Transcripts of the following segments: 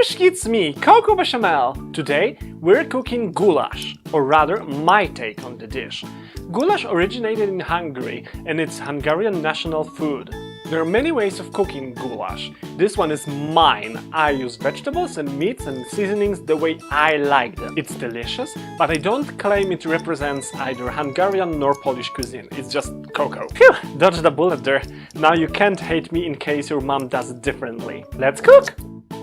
Myszki, it's me, Coco BeChamel. Today we're cooking goulash, or rather my take on the dish. Goulash originated in Hungary and it's Hungarian national food. There are many ways of cooking goulash. This one is mine. I use vegetables and meats and seasonings the way I like them. It's delicious, but I don't claim it represents either Hungarian nor Polish cuisine. It's just Coco. Phew! Dodged the bullet there. Now you can't hate me in case your mom does it differently. Let's cook!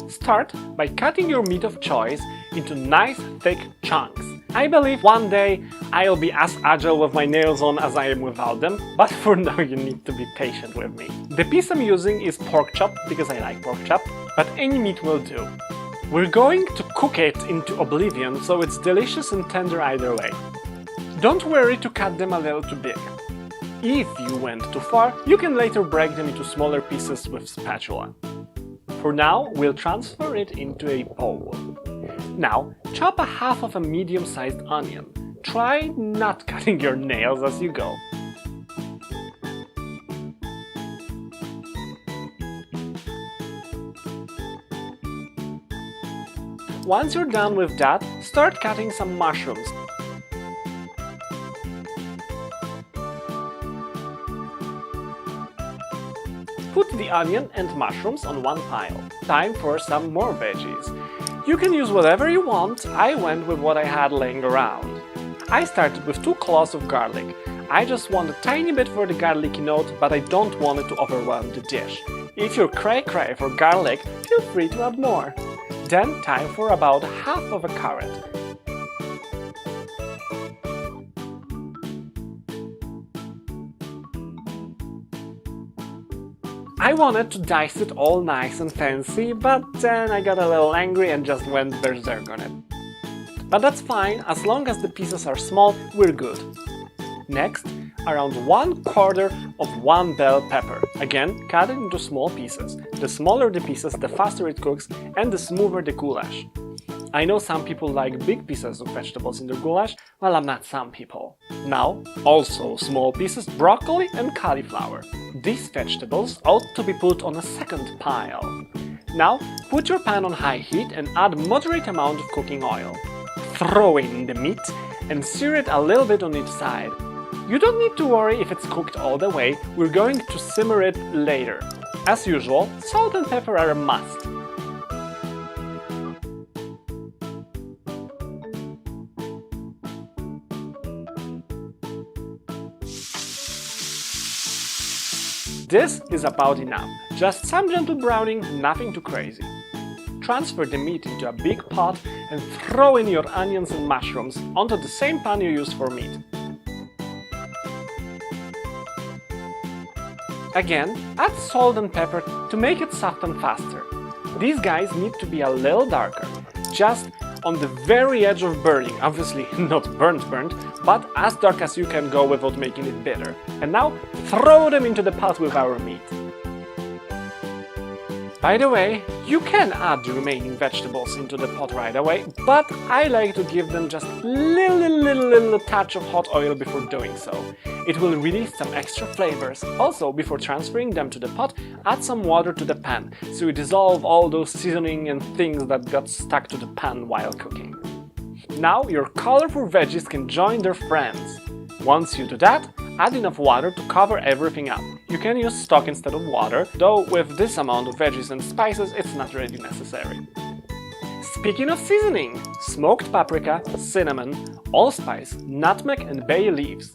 Start by cutting your meat of choice into nice thick chunks. I believe one day I'll be as agile with my nails on as I am without them, but for now you need to be patient with me. The piece I'm using is pork chop because I like pork chop, but any meat will do. We're going to cook it into oblivion so it's delicious and tender either way. Don't worry to cut them a little too big. If you went too far, you can later break them into smaller pieces with spatula. For now, we'll transfer it into a bowl. Now, chop a half of a medium-sized onion. Try not cutting your nails as you go. Once you're done with that, start cutting some mushrooms. Put the onion and mushrooms on one pile. Time for some more veggies. You can use whatever you want. I went with what I had laying around. I started with 2 cloves of garlic. I just want a tiny bit for the garlicky note, but I don't want it to overwhelm the dish. If you're cray-cray for garlic, feel free to add more. Then time for about half of a carrot. I wanted to dice it all nice and fancy, but then I got a little angry and just went berserk on it. But that's fine, as long as the pieces are small, we're good. Next, around 1/4 of one bell pepper. Again, cut it into small pieces. The smaller the pieces, the faster it cooks and the smoother the goulash. I know some people like big pieces of vegetables in their goulash, well, I'm not some people. Now, also small pieces broccoli and cauliflower. These vegetables ought to be put on a second pile. Now, put your pan on high heat and add moderate amount of cooking oil. Throw in the meat and sear it a little bit on each side. You don't need to worry if it's cooked all the way, we're going to simmer it later. As usual, salt and pepper are a must. This is about enough. Just some gentle browning, nothing too crazy. Transfer the meat into a big pot and throw in your onions and mushrooms onto the same pan you used for meat. Again, add salt and pepper to make it soften faster. These guys need to be a little darker, just on the very edge of burning, obviously not burnt, but as dark as you can go without making it bitter. And now, throw them into the pot with our meat. By the way, you can add the remaining vegetables into the pot right away, but I like to give them just little touch of hot oil before doing so. It will release some extra flavors. Also, before transferring them to the pot, add some water to the pan, so you dissolve all those seasoning and things that got stuck to the pan while cooking. Now your colorful veggies can join their friends. Once you do that, add enough water to cover everything up. You can use stock instead of water, though with this amount of veggies and spices it's not really necessary. Speaking of seasoning, smoked paprika, cinnamon, allspice, nutmeg and bay leaves.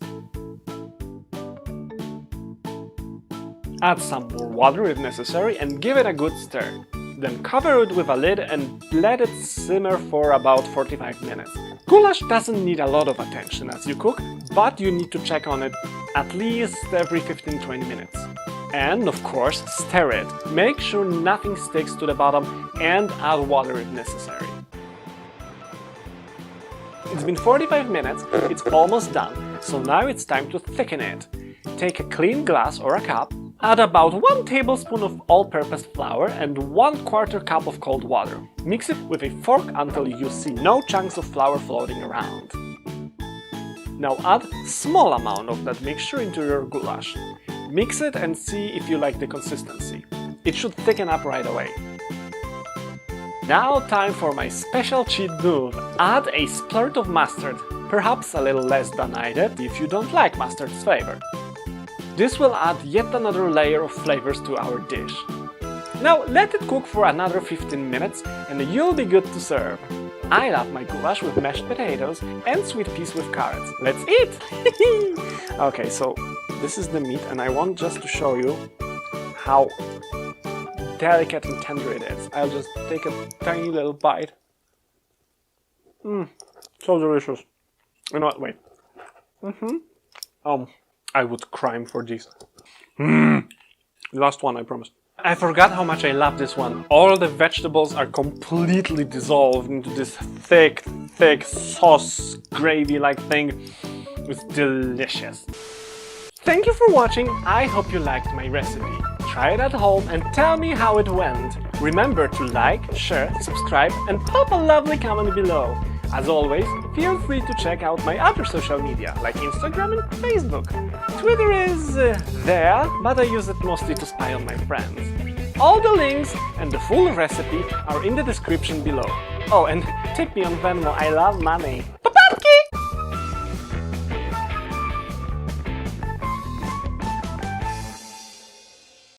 Add some more water if necessary and give it a good stir. Then cover it with a lid and let it simmer for about 45 minutes. Goulash doesn't need a lot of attention as you cook, but you need to check on it at least every 15-20 minutes. And of course, stir it. Make sure nothing sticks to the bottom and add water if necessary. It's been 45 minutes, it's almost done, so now it's time to thicken it. Take a clean glass or a cup, add about 1 tablespoon of all-purpose flour and 1/4 cup of cold water. Mix it with a fork until you see no chunks of flour floating around. Now add small amount of that mixture into your goulash. Mix it and see if you like the consistency. It should thicken up right away. Now time for my special cheat move. Add a splurt of mustard, perhaps a little less than I did if you don't like mustard's flavor. This will add yet another layer of flavors to our dish. Now let it cook for another 15 minutes and you'll be good to serve. I love my goulash with mashed potatoes and sweet peas with carrots. Let's eat! Okay, so this is the meat and I want just to show you how delicate and tender it is. I'll just take a tiny little bite. So delicious. You know what, wait. I would crime for this. Last one, I promise. I forgot how much I love this one. All the vegetables are completely dissolved into this thick sauce gravy-like thing. It's delicious. Thank you for watching. I hope you liked my recipe. Try it at home and tell me how it went. Remember to like, share, subscribe and pop a lovely comment below. As always, feel free to check out my other social media like Instagram and Facebook. Twitter is there, but I use it mostly to spy on my friends. All the links and the full recipe are in the description below. Oh, and tip me on Venmo, I love money.